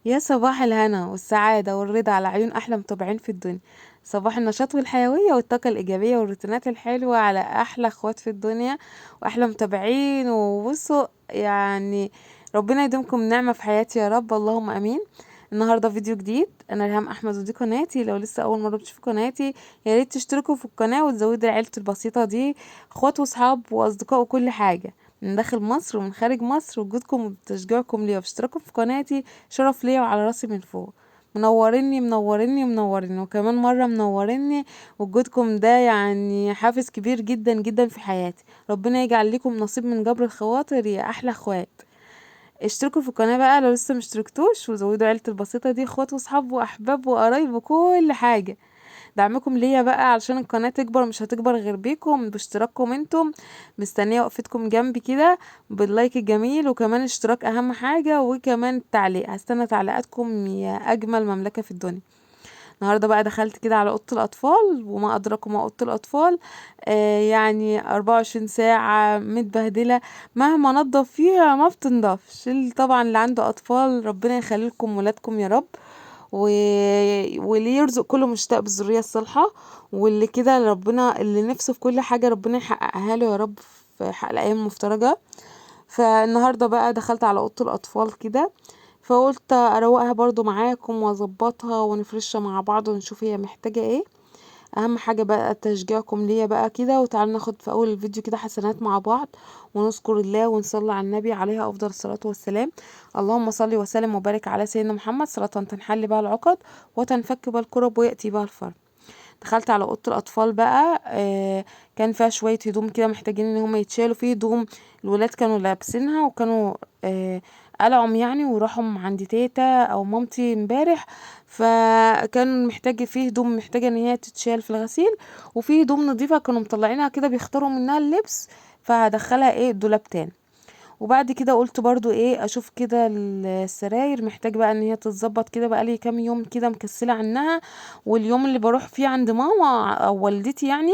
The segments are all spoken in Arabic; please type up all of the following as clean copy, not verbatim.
يا صباح الهنا والسعادة والرضا على عيون أحلى متابعين في الدنيا. صباح النشاط والحيوية والطاقة الإيجابية والروتينات الحلوة على أحلى أخوات في الدنيا وأحلى متابعين. وبصوا يعني ربنا يديمكم نعمة في حياتي يا رب، اللهم أمين. النهاردة فيديو جديد، أنا ريهام أحمد ودي قناتي. لو لسه أول مرة بتشوفوا قناتي يا ريت تشتركوا في القناة وتزودوا عيلة البسيطة دي، اخوات وصحاب واصدقاء وكل حاجة من داخل مصر ومن خارج مصر. وجودكم وتشجيعكم ليا واشتراككم في قناتي شرف ليا وعلى راسي من فوق. منورني منورني منورني وكمان مرة منورني. وجودكم ده يعني حافز كبير جدا جدا في حياتي. ربنا يجعل لكم نصيب من جبر الخواطر يا احلى اخوات. اشتركوا في القناة بقى لو لسه مشتركتوش، وزودوا عيلة البسيطة دي اخوات وصحاب واحباب وقرايب وكل حاجة. دعمكم ليا بقى علشان القناة تكبر، مش هتكبر غير بيكم باشتراككم انتم. مستنية وقفتكم جنبي كده باللايك الجميل، وكمان اشتراك اهم حاجة، وكمان التعليق. هستنى تعليقاتكم يا اجمل مملكة في الدنيا. النهارده بقى دخلت كده على اوضه الاطفال، وما ادراكم ما اوضه الاطفال. يعني 24 ساعه متبهدله، مهما نضف فيها ما بتنضفش. طبعا اللي عنده اطفال ربنا يخلي لكم ولادكم يا رب، و... واللي يرزق كله مشتاق بالذريه الصالحه، واللي كده ربنا اللي نفسه في كل حاجه ربنا يحققها له يا رب في حق الايام المفترجه. فالنهارده بقى دخلت على اوضه الاطفال كده، فقلت اروقها برضو معاكم واظبطها ونفرشها مع بعض ونشوف هي محتاجة ايه. اهم حاجة بقى تشجيعكم ليا بقى كده. وتعالوا ناخد في اول الفيديو كده حسنات مع بعض، ونذكر الله ونصلي على النبي عليه افضل الصلاة والسلام. اللهم صل وسلم وبارك على سيدنا محمد صلاة تنحل بها العقد وتنفك بها الكرب ويأتي بها الفرج. دخلت على اوضه الاطفال بقى. كان فيها شويه هدوم كده محتاجين ان هم يتشالوا. في هدوم الولاد كانوا لابسينها وكانوا قلعهم يعني، وراحوا عند تيتا او مامتي امبارح. فكان محتاج فيه هدوم محتاجه ان هي تتشال في الغسيل، وفي هدوم نظيفه كانوا مطلعينها كده بيختاروا منها اللبس، فهدخلها الدولاب تاني. وبعد كده قلت برضو اشوف كده السراير محتاج بقى ان هي تتظبط كده، بقى لي كام يوم كده مكسله عنها. واليوم اللي بروح فيه عند ماما او والدتي يعني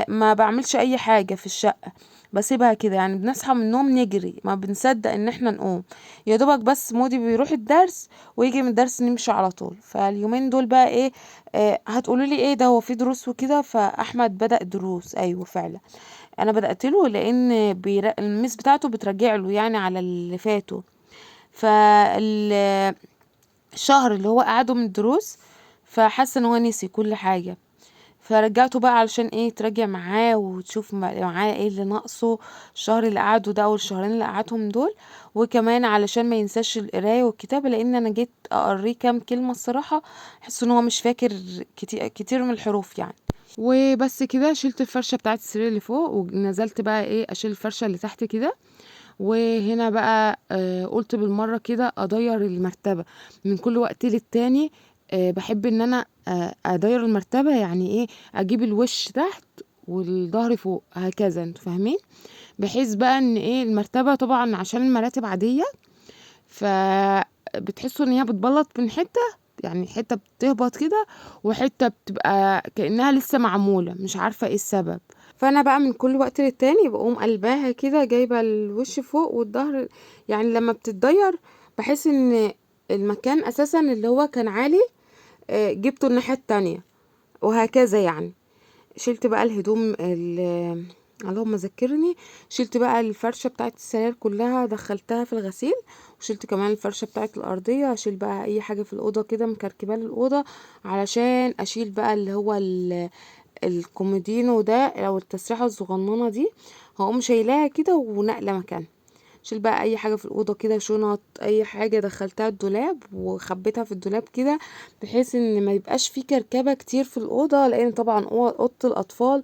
ما بعملش اي حاجه في الشقه، بسيبها كده. يعني بنصحى من النوم نجري، ما بنصدق ان احنا نقوم. يا دوبك بس مودي بيروح الدرس ويجي من الدرس نمشي على طول. فاليومين دول بقى هتقولوا لي ده هو في دروس وكده؟ فاحمد بدأ دروس، ايوه فعلا انا بدأت له، لان الميس بتاعته بترجع له يعني على اللي فاته. فالشهر اللي هو قعده من الدروس فحس ان هو نسي كل حاجة. فرجعته بقى علشان تراجع معاه وتشوف معاه ايه اللي ناقصه الشهر اللي قعده ده او الشهرين اللي قعدهم دول. وكمان علشان ما ينساش القرايه والكتابه، لان انا جيت اقريه كام كلمه الصراحه حس ان هو مش فاكر كتير كتير من الحروف يعني. وبس كده شلت الفرشه بتاعت السرير اللي فوق، ونزلت بقى اشيل الفرشه اللي تحت كده. وهنا بقى قلت بالمرة كده اضير المرتبة من كل وقت للتاني. بحب ان انا اضير المرتبة، يعني اجيب الوش تحت والظهر فوق هكذا، انتوا فاهمين؟ بحيث بقى ان المرتبة طبعا عشان المراتب عادية، فبتحسوا ان هي بتبلط من حتة، يعني حتة بتهبط كده وحتة بتبقى كأنها لسه معمولة، مش عارفة ايه السبب. فانا بقى من كل وقت للتاني بقوم قلباها كده، جايبه الوش فوق والظهر. يعني لما بتتضير بحس ان المكان اساسا اللي هو كان عالي جبته الناحيه التانية، وهكذا يعني. شلت بقى الهدوم اللهم ذكرني. شلت بقى الفرشه بتاعت السراير كلها دخلتها في الغسيل، وشلت كمان الفرشه بتاعت الارضيه. اشيل بقى اي حاجه في الاوضه كده مكركبه الاوضه، علشان اشيل بقى اللي هو الكومودينو ده او التسريحه الصغننه دي. هقوم شايلاها كده ونقله مكانها. شيل بقى اي حاجه في الاوضه كده، شنط اي حاجه دخلتها الدولاب وخبيتها في الدولاب كده، بحيث ان ما يبقاش في كركبه كتير في الاوضه. لان طبعا اوضه الاطفال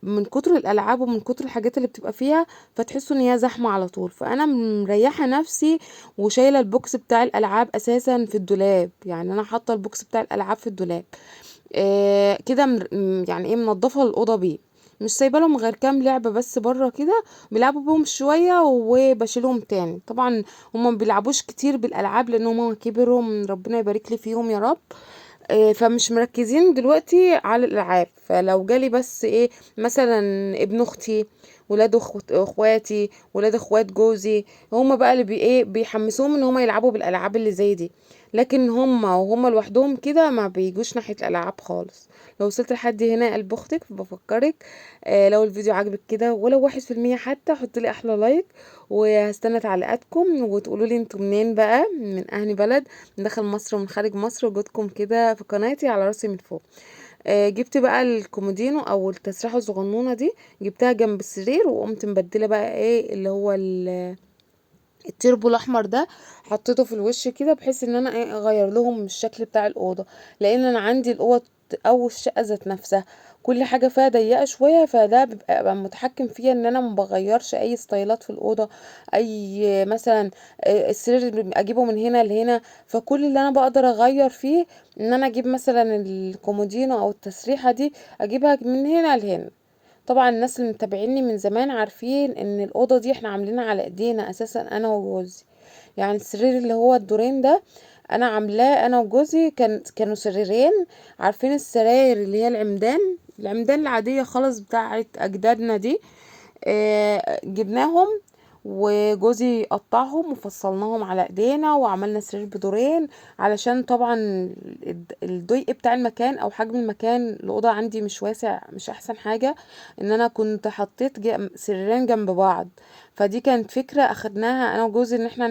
من كتر الالعاب ومن كتر الحاجات اللي بتبقى فيها فتحسوا ان هي زحمه على طول. فانا مريحه نفسي وشايله البوكس بتاع الالعاب اساسا في الدولاب. يعني انا حاطه البوكس بتاع الالعاب في الدولاب كده يعني منضفه الاوضه بيه. مش سايبه لهم غير كام لعبه بس بره كده، بيلعبوا بهم شويه وبشيلهم تاني. طبعا هما ما بيلعبوش كتير بالالعاب لان هما كبروا، من ربنا يبارك لي فيهم يا رب. فمش مركزين دلوقتي على الالعاب. فلو جالي بس مثلا ابن اختي ولاد اخواتي، ولاد اخوات جوزي، هم بقى اللي ايه بيحمسوهم ان هم يلعبوا بالالعاب اللي زي دي. لكن وهم لوحدهم كده ما بيجوش ناحية الالعاب خالص. لو وصلت لحد هنا يا قلب اختك بفكرك، لو الفيديو عجبك كده ولو 1% حتى، حط لي احلى لايك، وهستنى تعليقاتكم وتقولوا لي انتوا منين بقى، من اهني بلد، من داخل مصر ومن خارج مصر، وجودكم كده في قناتي على راسي من فوق. جبت بقى الكومودينو او التسريحه الصغنونه دي، جبتها جنب السرير، وقمت مبدله بقى ايه اللي هو التربو الاحمر ده، حطيته في الوش كده بحيث ان انا ايه اغير لهم الشكل بتاع الاوضه، لان انا عندي الاوضه او الشقه ذات نفسها كل حاجه فيها ضيقه شويه، فده بيبقى متحكم فيها ان انا ما بغيرش اي ستايلات في الاوضه. اي مثلا السرير اجيبه من هنا لهنا، فكل اللي انا بقدر اغير فيه ان انا اجيب مثلا الكومودينو او التسريحه دي، اجيبها من هنا لهنا. طبعا الناس اللي متابعيني من زمان عارفين ان الاوضه دي احنا عاملينها على ايدينا اساسا انا وجوزي. يعني السرير اللي هو الدورين ده انا عاملاه انا وجوزي، كانوا سريرين. عارفين السراير اللي هي العمدان العاديه خالص بتاعت اجدادنا دي، جبناهم، وجوزي قطعهم وفصلناهم على ايدينا وعملنا سرير بدورين، علشان طبعا الضيق بتاع المكان او حجم المكان، الاوضه عندي مش واسع، مش احسن حاجه ان انا كنت حطيت سريرين جنب بعض. فدي كانت فكره اخدناها انا وجوزي ان احنا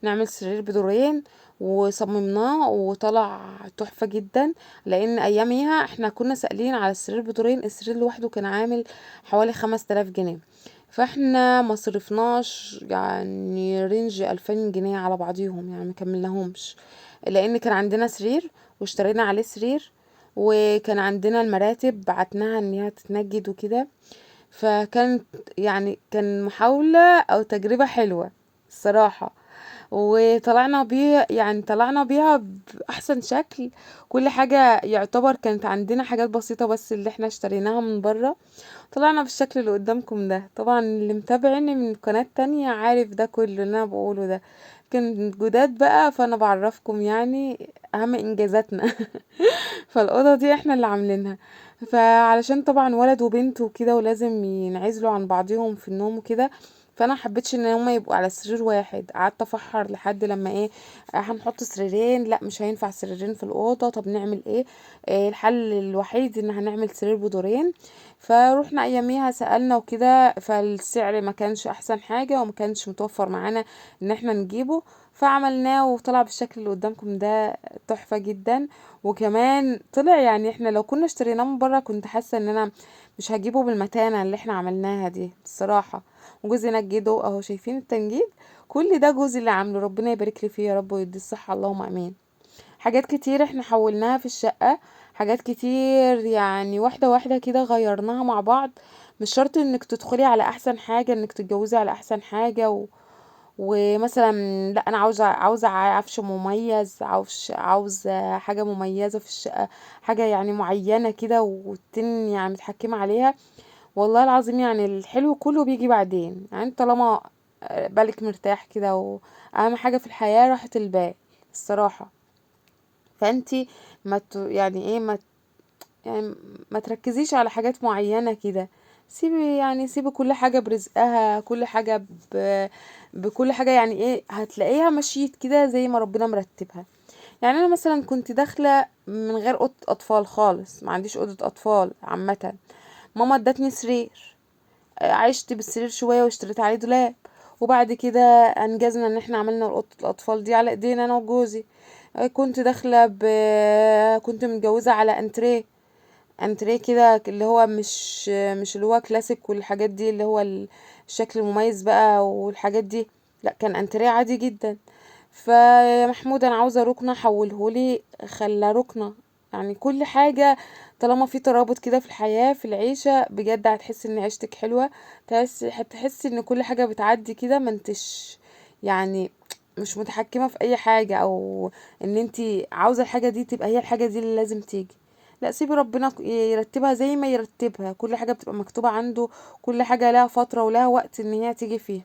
نعمل سرير بدورين، وصممناه وطلع تحفه جدا. لان اياميها احنا كنا سائلين على السرير بدورين، السرير لوحده كان عامل حوالي 5000 جنيه، فاحنا ما صرفناش يعني رينج 2000 جنيه على بعضيهم، يعني مكملناهمش، لان كان عندنا سرير واشترينا عليه سرير، وكان عندنا المراتب بعتناها ان هي تتنجد وكده. فكانت يعني كان محاولة او تجربة حلوة الصراحة، وطلعنا بيه يعني طلعنا بيها بأحسن شكل. كل حاجة يعتبر كانت عندنا حاجات بسيطة بس اللي احنا اشتريناها من بره، طلعنا بالشكل اللي قدامكم ده. طبعا اللي متابعني من قناة تانية عارف ده كله اللي انا بقوله ده، كان جداد بقى، فانا بعرفكم يعني اهم انجازاتنا. فالأوضة دي احنا اللي عاملينها، فعلشان طبعا ولد وبنت وكده ولازم ينعزلوا عن بعضهم في النوم وكده، فانا حبيتش ان هما يبقوا على سرير واحد. قعدت افحر لحد لما ايه، هنحط سريرين، لا مش هينفع سريرين في الاوضه، طب نعمل ايه؟ الحل الوحيد ان هنعمل سرير بدورين. فروحنا اياميها سألنا وكده، فالسعر ما كانش احسن حاجه وما كانش متوفر معانا ان احنا نجيبه، فعملناه وطلع بالشكل اللي قدامكم ده تحفه جدا. وكمان طلع يعني احنا لو كنا اشتريناه من بره كنت حاسه ان انا مش هجيبه بالمتانه اللي احنا عملناها دي الصراحه. وجوزي نجده اهو، شايفين التنجيد؟ كل ده جوزي اللي عامله، ربنا يبارك لي فيه يا رب ويديه الصحه، اللهم امين. حاجات كتير احنا حولناها في الشقه، حاجات كتير يعني واحده واحده كده غيرناها مع بعض. مش شرط انك تدخلي على احسن حاجه، انك تتجوزي على احسن حاجه ومثلا لا انا عاوزه عفش مميز، عاوزه حاجه مميزه في الشقه، حاجه يعني معينه كده وتن يعني متحكمه عليها. والله العظيم يعني الحلو كله بيجي بعدين، يعني طالما بالك مرتاح كده، واهم حاجه في الحياه راحه البال الصراحه. فانتي يعني ايه يعني ما تركزيش على حاجات معينة كده، سيبي كل حاجة برزقها، كل حاجة بكل حاجة، يعني ايه هتلاقيها مشيت كده زي ما ربنا مرتبها. يعني انا مثلا كنت داخلة من غير اوضة اطفال خالص، ما عنديش اوضة اطفال عامة. ماما ادتني سرير، عشت بالسرير شوية واشتريت عليه دولاب، وبعد كده انجزنا ان احنا عملنا اوضة الاطفال دي على ايدينا انا وجوزي. كنت داخلة كنت متجوزة على انتريه كده اللي هو مش اللي هو كلاسيك والحاجات دي اللي هو الشكل المميز بقى والحاجات دي، لا كان انتريه عادي جدا. فمحمود انا عاوزه ركنه، حولهولي خلى ركنه. يعني كل حاجه طالما في ترابط كده في الحياه في العيشه بجد هتحس ان عيشتك حلوه، هتحس ان كل حاجه بتعدي كده، ما انتش يعني مش متحكمه في اي حاجه، او ان انتي عاوزه الحاجه دي تبقى هي الحاجه دي اللي لازم تيجي. لا سيبي ربنا يرتبها زي ما يرتبها، كل حاجة بتبقى مكتوبة عنده، كل حاجة لها فترة ولها وقت ان هي تيجي فيها.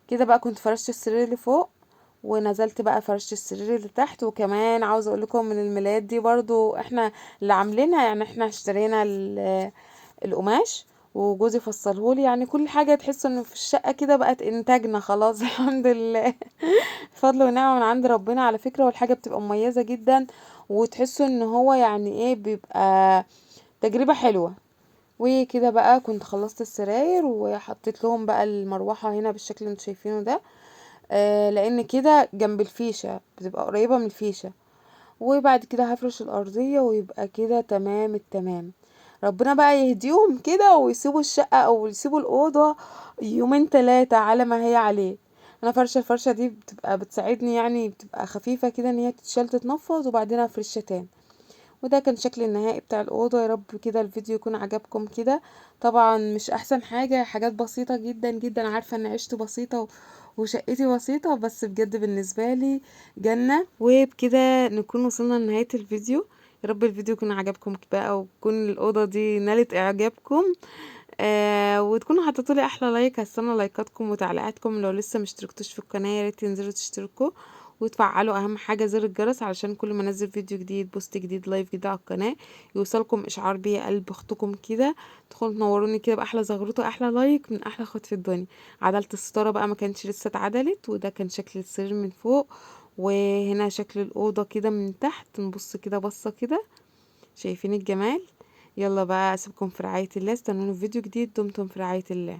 كده بقى كنت فرشت السرير اللي فوق، ونزلت بقى فرشت السرير اللي تحت. وكمان عاوزة اقول لكم من الملايات دي برضو احنا اللي عاملينها، يعني احنا اشترينا القماش وجوزي فصلهولي، يعني كل حاجة تحس انه في الشقة كده بقت انتاجنا خلاص. الحمد لله. فضل ونعمة من عند ربنا على فكرة، والحاجة بتبقى مميزة جدا، وتحسوا ان هو يعني ايه، بيبقى تجربة حلوة. وكده بقى كنت خلصت السراير وحطيت لهم بقى المروحة هنا بالشكل اللي انتوا شايفينه ده، لان كده جنب الفيشة بتبقى قريبة من الفيشة. وبعد كده هفرش الارضية ويبقى كده تمام التمام. ربنا بقى يهديهم كده ويسيبوا الشقة او يسيبوا الأوضة يومين تلاتة على ما هي عليه. انا فرشة الفرشة دي بتبقى بتساعدني، يعني بتبقى خفيفة كده ان هي تتشال تتنفض وبعدين افرشها تاني. وده كان شكل النهائي بتاع الأوضة. يا رب كده الفيديو يكون عجبكم كده. طبعا مش احسن حاجة، حاجات بسيطة جدا جدا، عارفة ان عيشتي بسيطة وشقتي بسيطة، بس بجد بالنسبة لي جنة. وبكده نكون وصلنا لنهاية الفيديو. يا رب الفيديو يكون عجبكم بقى، وتكون الأوضة دي نالت إعجابكم. وتكونوا حطيتولي أحلى لايك. هستنى لايكاتكم وتعليقاتكم. لو لسه مشتركتوش في القناة يا ريت تنزلوا تشتركوا وتفعلوا اهم حاجه زر الجرس، علشان كل ما انزل فيديو جديد، بوست جديد، لايف جديد على القناه، يوصلكم اشعار بيا قلب اختكم كده. تدخلوا تنوروني كده باحلى زغروطه، احلى لايك من احلى اخوات في الدنيا. عدلت الستاره بقى، ما كانتش لسه اتعدلت، وده كان شكل السرير من فوق، وهنا شكل الاوضه كده من تحت. نبص كده بصه كده، شايفين الجمال؟ يلا بقى اسيبكم في رعايه الله، استنوني في فيديو جديد. دمتم في رعايه الله.